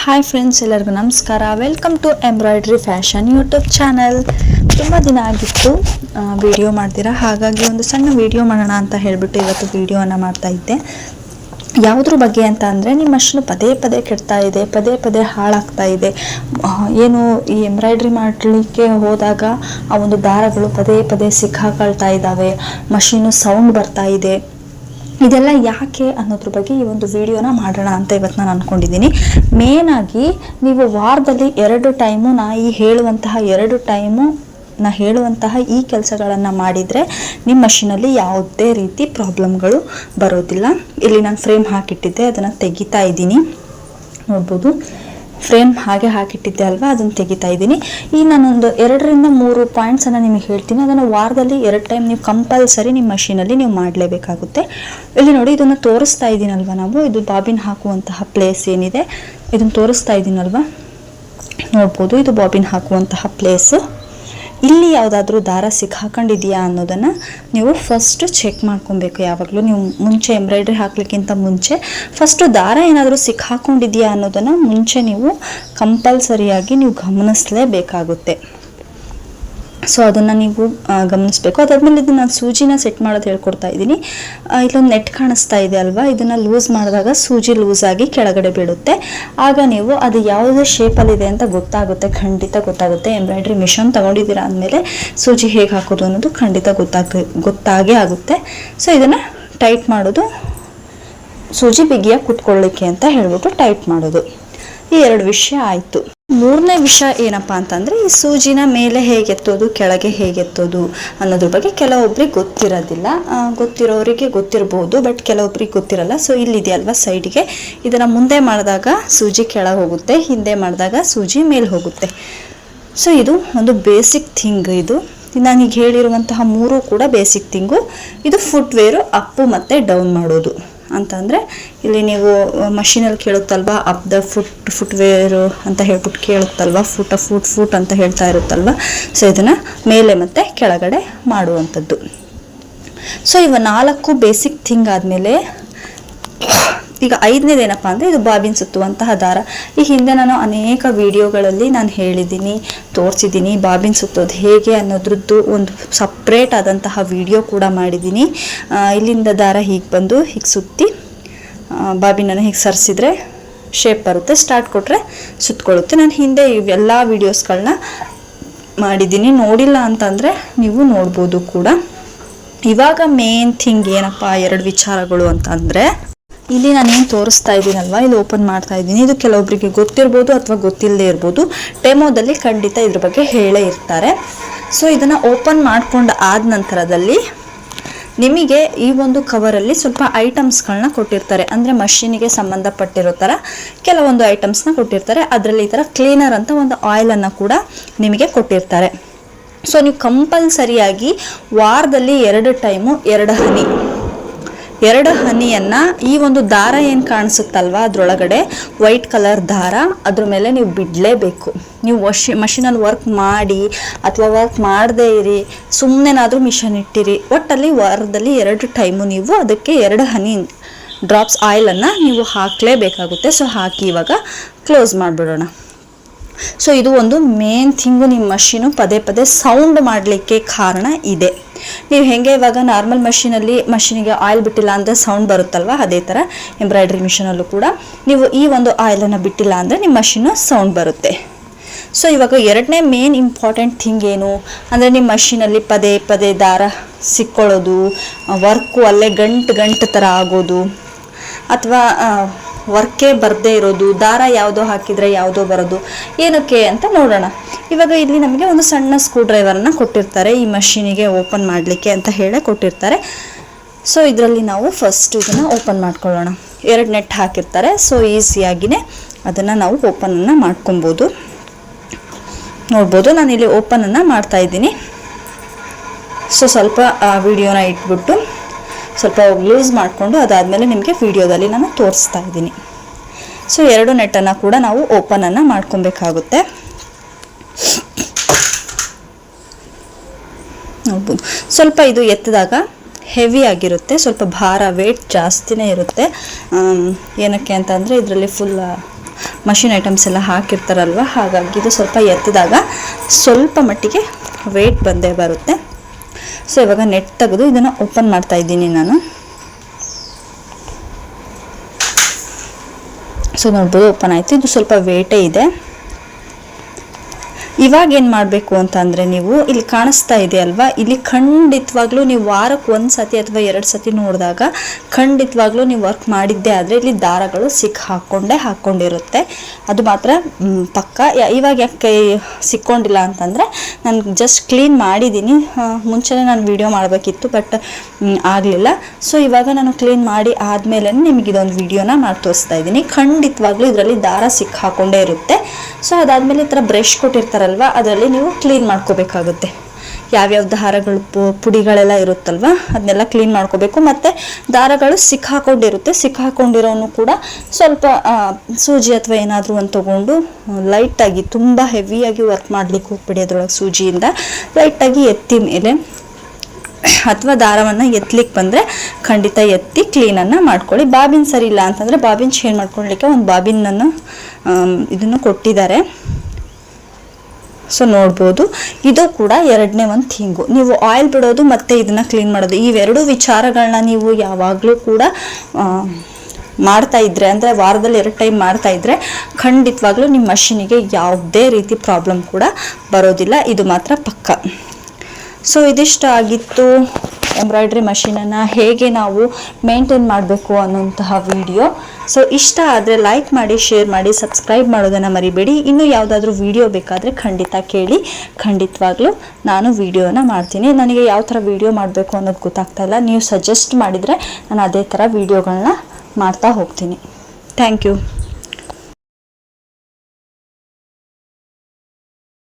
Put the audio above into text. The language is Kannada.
ಹಾಯ್ ಫ್ರೆಂಡ್ಸ್, ಎಲ್ಲರಿಗೂ ನಮಸ್ಕಾರ. Welcome to embroidery fashion YouTube channel. ತುಂಬ ದಿನ ಆಗಿತ್ತು ವಿಡಿಯೋ ಮಾಡ್ತೀರಾ, ಹಾಗಾಗಿ ಒಂದು ಸಣ್ಣ ವಿಡಿಯೋ ಮಾಡೋಣ ಅಂತ ಹೇಳಿಬಿಟ್ಟು ಇವತ್ತು ವಿಡಿಯೋನ ಮಾಡ್ತಾ ಇದ್ದೆ. ಯಾವುದ್ರ ಬಗ್ಗೆ ಅಂತ ಅಂದರೆ, ನಿಮ್ಮ ಮಷೀನು ಪದೇ ಪದೇ ಕೆಡ್ತಾ ಇದೆ, ಪದೇ ಪದೇ ಹಾಳಾಗ್ತಾ ಇದೆ. ಏನು ಈ ಎಂಬ್ರಾಯ್ಡ್ರಿ ಮಾಡಲಿಕ್ಕೆ ಹೋದಾಗ ಆ ಒಂದು ದಾರಗಳು ಪದೇ ಪದೇ ಸಿಕ್ಕಾಕೊಳ್ತಾ ಇದ್ದಾವೆ, ಮಷೀನು ಸೌಂಡ್ ಬರ್ತಾ ಇದೆ. ಇದೆಲ್ಲ ಯಾಕೆ ಅನ್ನೋದ್ರ ಬಗ್ಗೆ ಈ ಒಂದು ವಿಡಿಯೋನ ಮಾಡೋಣ ಅಂತ ಇವತ್ತು ನಾನು ಅಂದ್ಕೊಂಡಿದ್ದೀನಿ. ಮೇನಾಗಿ ನೀವು ವಾರದಲ್ಲಿ 2 ಟೈಮು ನಾ ಹೇಳುವಂತಹ ಈ ಕೆಲಸಗಳನ್ನು ಮಾಡಿದರೆ ನಿಮ್ಮ ಮಷೀನಲ್ಲಿ ಯಾವುದೇ ರೀತಿ ಪ್ರಾಬ್ಲಮ್ಗಳು ಬರೋದಿಲ್ಲ. ಇಲ್ಲಿ ನಾನು ಫ್ರೇಮ್ ಹಾಕಿಟ್ಟಿದ್ದೆ, ಅದನ್ನು ತೆಗಿತಾ ಇದ್ದೀನಿ. ನೋಡ್ಬೋದು, ಫ್ರೇಮ್ ಹಾಗೆ ಹಾಕಿಟ್ಟಿದ್ದೆ ಅಲ್ವಾ, ಅದನ್ನು ತೆಗಿತಾ ಇದ್ದೀನಿ. ಈಗ ನಾನೊಂದು 2ರಿಂದ 3 ಪಾಯಿಂಟ್ಸನ್ನು ನಿಮಗೆ ಹೇಳ್ತೀನಿ. ಅದನ್ನು ವಾರದಲ್ಲಿ 2 ಟೈಮ್ ನೀವು ಕಂಪಲ್ಸರಿ ನಿಮ್ಮ ಮಷೀನಲ್ಲಿ ನೀವು ಮಾಡಲೇಬೇಕಾಗುತ್ತೆ. ಇಲ್ಲಿ ನೋಡಿ, ಇದನ್ನು ತೋರಿಸ್ತಾ ಇದ್ದೀನಲ್ವ ನಾವು, ಇದು ಬಾಬಿನ್ ಹಾಕುವಂತಹ ಪ್ಲೇಸ್ ಏನಿದೆ ಇದನ್ನು ತೋರಿಸ್ತಾ ಇದ್ದೀನಲ್ವ, ನೋಡ್ಬೋದು. ಇದು ಬಾಬಿನ್ ಹಾಕುವಂತಹ ಪ್ಲೇಸು. ಇಲ್ಲಿ ಯಾವುದಾದ್ರೂ ದಾರ ಸಿಕ್ಕಾಕೊಂಡಿದೆಯಾ ಅನ್ನೋದನ್ನು ನೀವು ಫಸ್ಟು ಚೆಕ್ ಮಾಡ್ಕೊಬೇಕು. ಯಾವಾಗಲೂ ನೀವು ಮುಂಚೆ ಎಂಬ್ರಾಯ್ಡ್ರಿ ಹಾಕ್ಲಿಕ್ಕಿಂತ ಮುಂಚೆ ಫಸ್ಟು ದಾರ ಏನಾದರೂ ಸಿಕ್ಕಾಕೊಂಡಿದೆಯಾ ಅನ್ನೋದನ್ನು ಮುಂಚೆ ನೀವು ಕಂಪಲ್ಸರಿಯಾಗಿ ನೀವು ಗಮನಿಸಲೇಬೇಕಾಗುತ್ತೆ. ಸೊ ಅದನ್ನು ನೀವು ಗಮನಿಸಬೇಕು. ಅದಾದಮೇಲೆ ಇದನ್ನು ನಾನು ಸೂಜಿನ ಸೆಟ್ ಮಾಡೋದು ಹೇಳ್ಕೊಡ್ತಾ ಇದ್ದೀನಿ. ಇಲ್ಲೊಂದು ನೆಟ್ ಕಾಣಿಸ್ತಾ ಇದೆ ಅಲ್ವಾ, ಇದನ್ನು ಲೂಸ್ ಮಾಡಿದಾಗ ಸೂಜಿ ಲೂಸ್ ಆಗಿ ಕೆಳಗಡೆ ಬೀಳುತ್ತೆ. ಆಗ ನೀವು ಅದು ಯಾವುದೇ ಶೇಪಲ್ಲಿದೆ ಅಂತ ಖಂಡಿತ ಗೊತ್ತಾಗುತ್ತೆ. ಎಂಬ್ರಾಯ್ಡ್ರಿ ಮಿಷನ್ ತೊಗೊಂಡಿದ್ದೀರಾ ಅಂದಮೇಲೆ ಸೂಜಿ ಹೇಗೆ ಹಾಕೋದು ಅನ್ನೋದು ಖಂಡಿತ ಗೊತ್ತಾಗೇ ಆಗುತ್ತೆ. ಸೊ ಇದನ್ನು ಟೈಟ್ ಮಾಡೋದು, ಸೂಜಿ ಬಿಗಿಯಾಗಿ ಕುತ್ಕೊಳ್ಳಿಕ್ಕೆ ಅಂತ ಹೇಳ್ಬಿಟ್ಟು ಟೈಟ್ ಮಾಡೋದು. ಈ 2 ವಿಷಯ ಆಯಿತು. 3ನೇ ವಿಷಯ ಏನಪ್ಪ ಅಂತಂದರೆ, ಈ ಸೂಜಿನ ಮೇಲೆ ಹೇಗೆ ಎತ್ತೋದು, ಕೆಳಗೆ ಹೇಗೆ ಎತ್ತೋದು ಅನ್ನೋದ್ರ ಬಗ್ಗೆ ಕೆಲವೊಬ್ರಿಗೆ ಗೊತ್ತಿರೋದಿಲ್ಲ. ಗೊತ್ತಿರೋರಿಗೆ ಗೊತ್ತಿರ್ಬೋದು, ಬಟ್ ಕೆಲವೊಬ್ರಿಗೆ ಗೊತ್ತಿರಲ್ಲ. ಸೊ ಇಲ್ಲಿದೆಯಲ್ವ ಸೈಡ್ಗೆ, ಇದನ್ನು ಮುಂದೆ ಮಾಡಿದಾಗ ಸೂಜಿ ಕೆಳಗೆ ಹೋಗುತ್ತೆ, ಹಿಂದೆ ಮಾಡಿದಾಗ ಸೂಜಿ ಮೇಲೆ ಹೋಗುತ್ತೆ. ಸೊ ಇದು ಒಂದು ಬೇಸಿಕ್ ಥಿಂಗ್. ಇದು ನಾನೀಗ ಹೇಳಿರುವಂತಹ 3 ಕೂಡ ಬೇಸಿಕ್ ಥಿಂಗು. ಇದು ಫುಟ್ವೇರು ಅಪ್ಪು ಮತ್ತು ಡೌನ್ ಮಾಡೋದು ಅಂತಂದರೆ, ಇಲ್ಲಿ ನೀವು ಮಷೀನಲ್ಲಿ ಕೇಳುತ್ತಲ್ವ, ಅಪ್ ದ ಫುಟ್ವೇರು ಅಂತ ಹೇಳ್ಬಿಟ್ಟು ಕೇಳುತ್ತಲ್ವ, ಫೂಟ್ ಅಂತ ಹೇಳ್ತಾ ಇರುತ್ತಲ್ವ. ಸೊ ಇದನ್ನು ಮೇಲೆ ಮತ್ತು ಕೆಳಗಡೆ ಮಾಡುವಂಥದ್ದು. ಸೊ ಇವ 4 ಬೇಸಿಕ್ ಥಿಂಗ್ ಆದಮೇಲೆ ಈಗ 5ನೇದೇನಪ್ಪ ಅಂದರೆ, ಇದು ಬಾಬಿನ್ ಸುತ್ತುವಂತಹ ದಾರ. ಈ ಹಿಂದೆ ನಾನು ಅನೇಕ ವಿಡಿಯೋಗಳಲ್ಲಿ ನಾನು ಹೇಳಿದ್ದೀನಿ, ತೋರಿಸಿದ್ದೀನಿ ಬಾಬಿನ್ ಸುತ್ತೋದು ಹೇಗೆ ಅನ್ನೋದ್ರದ್ದು ಒಂದು ಸಪ್ರೇಟ್ ಆದಂತಹ ವಿಡಿಯೋ ಕೂಡ ಮಾಡಿದ್ದೀನಿ. ಇಲ್ಲಿಂದ ದಾರ ಹೀಗೆ ಬಂದು ಹೀಗೆ ಸುತ್ತಿ ಬಾಬಿನನ್ನು ಹೀಗೆ ಸರಿಸಿದ್ರೆ ಶೇಪ್ ಬರುತ್ತೆ, ಸ್ಟಾರ್ಟ್ ಕೊಟ್ಟರೆ ಸುತ್ತಕೊಳ್ಳುತ್ತೆ. ನಾನು ಹಿಂದೆ ಇವೆಲ್ಲ ವಿಡಿಯೋಸ್ಗಳನ್ನ ಮಾಡಿದ್ದೀನಿ, ನೋಡಿಲ್ಲ ಅಂತಂದರೆ ನೀವು ನೋಡ್ಬೋದು ಕೂಡ. ಇವಾಗ ಮೇನ್ ಥಿಂಗ್ ಏನಪ್ಪ 2 ವಿಚಾರಗಳು ಅಂತಂದರೆ, ಇಲ್ಲಿ ನಾನೇನು ತೋರಿಸ್ತಾ ಇದ್ದೀನಲ್ವ, ಇದು ಓಪನ್ ಮಾಡ್ತಾ ಇದ್ದೀನಿ. ಇದು ಕೆಲವೊಬ್ಬರಿಗೆ ಗೊತ್ತಿರ್ಬೋದು ಅಥವಾ ಗೊತ್ತಿಲ್ಲದೆ ಇರ್ಬೋದು. ಡೆಮೋದಲ್ಲಿ ಖಂಡಿತ ಇದ್ರ ಬಗ್ಗೆ ಹೇಳೇ ಇರ್ತಾರೆ. ಸೊ ಇದನ್ನು ಓಪನ್ ಮಾಡ್ಕೊಂಡು ಆದ ನಂತರದಲ್ಲಿ ನಿಮಗೆ ಈ ಒಂದು ಕವರಲ್ಲಿ ಸ್ವಲ್ಪ ಐಟಮ್ಸ್ಗಳನ್ನ ಕೊಟ್ಟಿರ್ತಾರೆ. ಅಂದರೆ ಮಷೀನಿಗೆ ಸಂಬಂಧಪಟ್ಟಿರೋ ಥರ ಕೆಲವೊಂದು ಐಟಮ್ಸ್ನ ಕೊಟ್ಟಿರ್ತಾರೆ. ಅದರಲ್ಲಿ ಈ ಥರ ಕ್ಲೀನರ್ ಅಂತ ಒಂದು ಆಯಿಲನ್ನು ಕೂಡ ನಿಮಗೆ ಕೊಟ್ಟಿರ್ತಾರೆ. ಸೊ ನೀವು ಕಂಪಲ್ಸರಿಯಾಗಿ ವಾರದಲ್ಲಿ 2 ಟೈಮು 2 ಹನಿಯನ್ನು ಈ ಒಂದು ದಾರ ಏನು ಕಾಣಿಸುತ್ತಲ್ವ ಅದರೊಳಗಡೆ ವೈಟ್ ಕಲರ್ ದಾರ, ಅದ್ರ ಮೇಲೆ ನೀವು ಬಿಡಲೇಬೇಕು. ನೀವು ಮಷೀನಲ್ಲಿ ವರ್ಕ್ ಮಾಡಿ ಅಥವಾ ವರ್ಕ್ ಮಾಡದೇ ಇರಿ, ಸುಮ್ಮನೆನಾದರೂ ಮಿಷನ್ ಇಟ್ಟಿರಿ, ಒಟ್ಟಲ್ಲಿ ವಾರದಲ್ಲಿ 2 ಟೈಮು ನೀವು ಅದಕ್ಕೆ 2 ಹನಿ ಡ್ರಾಪ್ಸ್ ಆಯಿಲನ್ನು ನೀವು ಹಾಕಲೇಬೇಕಾಗುತ್ತೆ. ಸೊ ಹಾಕಿ ಇವಾಗ ಕ್ಲೋಸ್ ಮಾಡಿಬಿಡೋಣ. ಸೊ ಇದು ಒಂದು ಮೇನ್ ಥಿಂಗು. ನಿಮ್ಮ ಮಷೀನು ಪದೇ ಪದೇ ಸೌಂಡ್ ಮಾಡಲಿಕ್ಕೆ ಕಾರಣ ಇದೆ. ನೀವು ಹೇಗೆ ಇವಾಗ ನಾರ್ಮಲ್ ಮಷೀನಿಗೆ ಆಯಿಲ್ ಬಿಟ್ಟಿಲ್ಲ ಅಂದರೆ ಸೌಂಡ್ ಬರುತ್ತಲ್ವ, ಅದೇ ಥರ ಎಂಬ್ರಾಯ್ಡ್ರಿ ಮಿಷನಲ್ಲೂ ಕೂಡ ನೀವು ಈ ಒಂದು ಆಯಿಲನ್ನು ಬಿಟ್ಟಿಲ್ಲ ಅಂದರೆ ನಿಮ್ಮ ಮಷೀನು ಸೌಂಡ್ ಬರುತ್ತೆ. ಸೊ ಇವಾಗ 2ನೇ ಮೇನ್ ಇಂಪಾರ್ಟೆಂಟ್ ಥಿಂಗ್ ಏನು ಅಂದರೆ, ನಿಮ್ಮ ಮಷೀನಲ್ಲಿ ಪದೇ ಪದೇ ದಾರ ಸಿಕ್ಕೊಳ್ಳೋದು, ವರ್ಕು ಅಲ್ಲೇ ಗಂಟು ಥರ ಆಗೋದು, ಅಥವಾ ವರ್ಕೇ ಬರದೇ ಇರೋದು, ದಾರ ಯಾವುದೋ ಹಾಕಿದರೆ ಯಾವುದೋ ಬರೋದು, ಏನಕ್ಕೆ ಅಂತ ನೋಡೋಣ. ಇವಾಗ ಇಲ್ಲಿ ನಮಗೆ ಒಂದು ಸಣ್ಣ ಸ್ಕ್ರೂ ಡ್ರೈವರನ್ನು ಕೊಟ್ಟಿರ್ತಾರೆ, ಈ ಮಷೀನಿಗೆ ಓಪನ್ ಮಾಡಲಿಕ್ಕೆ ಅಂತ ಹೇಳೇ ಕೊಟ್ಟಿರ್ತಾರೆ. ಸೊ ಇದರಲ್ಲಿ ನಾವು ಫಸ್ಟ್ ಇದನ್ನು ಓಪನ್ ಮಾಡ್ಕೊಳ್ಳೋಣ. 2 ನೆಟ್ ಹಾಕಿರ್ತಾರೆ. ಸೊ ಈಸಿಯಾಗಿಯೇ ಅದನ್ನು ನಾವು ಓಪನನ್ನು ಮಾಡ್ಕೊಬೋದು. ನೋಡ್ಬೋದು, ನಾನಿಲ್ಲಿ ಓಪನನ್ನು ಮಾಡ್ತಾಯಿದ್ದೀನಿ. ಸೊ ಸ್ವಲ್ಪ ವಿಡಿಯೋನ ಇಟ್ಬಿಟ್ಟು ಸ್ವಲ್ಪ ಲೂಸ್ ಮಾಡಿಕೊಂಡು ಅದಾದಮೇಲೆ ನಿಮಗೆ ವಿಡಿಯೋದಲ್ಲಿ ನಾನು ತೋರಿಸ್ತಾ ಇದ್ದೀನಿ. ಸೊ 2 ನೆಟ್ಟನ್ನು ಕೂಡ ನಾವು ಓಪನನ್ನು ಮಾಡ್ಕೊಬೇಕಾಗುತ್ತೆ. ನೋಡ್ಬೋದು, ಸ್ವಲ್ಪ ಇದು ಎತ್ತಿದಾಗ ಹೆವಿ ಆಗಿರುತ್ತೆ, ಸ್ವಲ್ಪ ಭಾರ ವೇಟ್ ಜಾಸ್ತಿನೇ ಇರುತ್ತೆ. ಏನಕ್ಕೆ ಅಂತಂದರೆ ಇದರಲ್ಲಿ ಫುಲ್ ಮಷಿನ್ ಐಟಮ್ಸ್ ಎಲ್ಲ ಹಾಕಿರ್ತಾರಲ್ವ, ಹಾಗಾಗಿ ಇದು ಸ್ವಲ್ಪ ಎತ್ತಿದಾಗ ಸ್ವಲ್ಪ ಮಟ್ಟಿಗೆ ವೆಯ್ಟ್ ಬಂದೇ ಬರುತ್ತೆ. ಸೊ ಇವಾಗ ನೆಟ್ ತೆಗೆದು ಇದನ್ನು ಓಪನ್ ಮಾಡ್ತಾ ಇದ್ದೀನಿ ನಾನು. ಸೊ ನೋಡ್ಬೋದು ಓಪನ್ ಆಯಿತು. ಇದು ಸ್ವಲ್ಪ ವೇಟೇ ಇದೆ. ಇವಾಗ ಏನು ಮಾಡಬೇಕು ಅಂತ ಅಂದರೆ, ನೀವು ಇಲ್ಲಿ ಕಾಣಿಸ್ತಾ ಇದೆ ಅಲ್ವಾ, ಇಲ್ಲಿ ಖಂಡಿತವಾಗ್ಲೂ ನೀವು ವಾರಕ್ಕೆ 1 ಸತಿ ಅಥವಾ 2 ಸತಿ ನೋಡಿದಾಗ ಖಂಡಿತವಾಗ್ಲೂ ನೀವು ವರ್ಕ್ ಮಾಡಿದ್ದೇ ಆದರೆ ಇಲ್ಲಿ ದಾರಗಳು ಹಾಕ್ಕೊಂಡಿರುತ್ತೆ. ಅದು ಮಾತ್ರ ಪಕ್ಕ. ಇವಾಗ ಯಾಕೆ ಸಿಕ್ಕೊಂಡಿಲ್ಲ ಅಂತಂದರೆ, ನಾನು ಜಸ್ಟ್ ಕ್ಲೀನ್ ಮಾಡಿದ್ದೀನಿ. ಮುಂಚೆನೇ ನಾನು ವಿಡಿಯೋ ಮಾಡಬೇಕಿತ್ತು, ಬಟ್ ಆಗಲಿಲ್ಲ. ಸೊ ಇವಾಗ ನಾನು ಕ್ಲೀನ್ ಮಾಡಿ ಆದಮೇಲೆ ನಿಮಗೆ ಇದೊಂದು ವಿಡಿಯೋನ ಮಾಡಿ ತೋರಿಸ್ತಾ ಇದ್ದೀನಿ. ಖಂಡಿತವಾಗ್ಲೂ ಇದರಲ್ಲಿ ದಾರ ಹಾಕ್ಕೊಂಡೇ ಇರುತ್ತೆ. ಸೊ ಅದಾದಮೇಲೆ ಈ ಥರ ಬ್ರಷ್ ಕೊಟ್ಟಿರ್ತಾರಲ್ವ, ಅದರಲ್ಲಿ ನೀವು ಕ್ಲೀನ್ ಮಾಡ್ಕೋಬೇಕಾಗುತ್ತೆ. ಯಾವ್ಯಾವ ದಾರಗಳು ಪುಡಿಗಳೆಲ್ಲ ಇರುತ್ತಲ್ವ ಅದನ್ನೆಲ್ಲ ಕ್ಲೀನ್ ಮಾಡ್ಕೋಬೇಕು. ಮತ್ತು ದಾರಗಳು ಸಿಕ್ಕಾಕೊಂಡಿರೋನು ಕೂಡ ಸ್ವಲ್ಪ ಸೂಜಿ ಅಥವಾ ಏನಾದರೂ ಒಂದು ತೊಗೊಂಡು ಲೈಟಾಗಿ, ತುಂಬ ಹೆವಿಯಾಗಿ ವರ್ಕ್ ಮಾಡಲಿಕ್ಕೆ ಹೋಗ್ಬಿಡಿ. ಅದರೊಳಗೆ ಸೂಜಿಯಿಂದ ಲೈಟಾಗಿ ಎತ್ತಿ ಮೇಲೆ, ಅಥವಾ ದಾರವನ್ನು ಎತ್ತಲಿಕ್ಕೆ ಬಂದರೆ ಖಂಡಿತ ಎತ್ತಿ ಕ್ಲೀನನ್ನು ಮಾಡ್ಕೊಳ್ಳಿ. ಬಾಬಿನ್ ಸರಿ ಇಲ್ಲ ಅಂತಂದರೆ ಬಾಬಿನ್ ಚೇಂಜ್ ಮಾಡ್ಕೊಳ್ಳಿಕ್ಕೆ ಒಂದು ಬಾಬಿನನ್ನು ಇದನ್ನು ಕೊಟ್ಟಿದ್ದಾರೆ. ಸೊ ನೋಡ್ಬೋದು, ಇದು ಕೂಡ 2ನೇ ಒಂದು ಥಿಂಗು. ನೀವು ಆಯಿಲ್ ಬಿಡೋದು ಮತ್ತು ಇದನ್ನು ಕ್ಲೀನ್ ಮಾಡೋದು, ಇವೆರಡು ವಿಚಾರಗಳನ್ನ ನೀವು ಯಾವಾಗಲೂ ಕೂಡ ಮಾಡ್ತಾ ಇದ್ರೆ, ಅಂದರೆ ವಾರದಲ್ಲಿ 2 ಟೈಮ್ ಮಾಡ್ತಾ ಇದ್ರೆ ಖಂಡಿತವಾಗ್ಲೂ ನಿಮ್ಮ ಮಷೀನಿಗೆ ಯಾವುದೇ ರೀತಿ ಪ್ರಾಬ್ಲಮ್ ಕೂಡ ಬರೋದಿಲ್ಲ. ಇದು ಮಾತ್ರ ಪಕ್ಕ. ಸೊ ಇದಿಷ್ಟ ಆಗಿತ್ತು ಎಂಬ್ರಾಯ್ಡ್ರಿ ಮಷೀನನ್ನು ಹೇಗೆ ನಾವು ಮೇಂಟೈನ್ ಮಾಡಬೇಕು ಅನ್ನೋಂತಹ ವಿಡಿಯೋ. ಸೊ ಇಷ್ಟ ಆದರೆ ಲೈಕ್ ಮಾಡಿ, ಶೇರ್ ಮಾಡಿ, ಸಬ್ಸ್ಕ್ರೈಬ್ ಮಾಡೋದನ್ನು ಮರಿಬೇಡಿ. ಇನ್ನೂ ಯಾವುದಾದ್ರೂ ವಿಡಿಯೋ ಬೇಕಾದರೆ ಖಂಡಿತ ಕೇಳಿ, ಖಂಡಿತವಾಗ್ಲೂ ನಾನು ವಿಡಿಯೋನ ಮಾಡ್ತೀನಿ. ನನಗೆ ಯಾವ ಥರ ವಿಡಿಯೋ ಮಾಡಬೇಕು ಅನ್ನೋದು ಗೊತ್ತಾಗ್ತಾ ಇಲ್ಲ. ನೀವು ಸಜೆಸ್ಟ್ ಮಾಡಿದರೆ ನಾನು ಅದೇ ಥರ ವಿಡಿಯೋಗಳನ್ನ ಮಾಡ್ತಾ ಹೋಗ್ತೀನಿ. Thank you.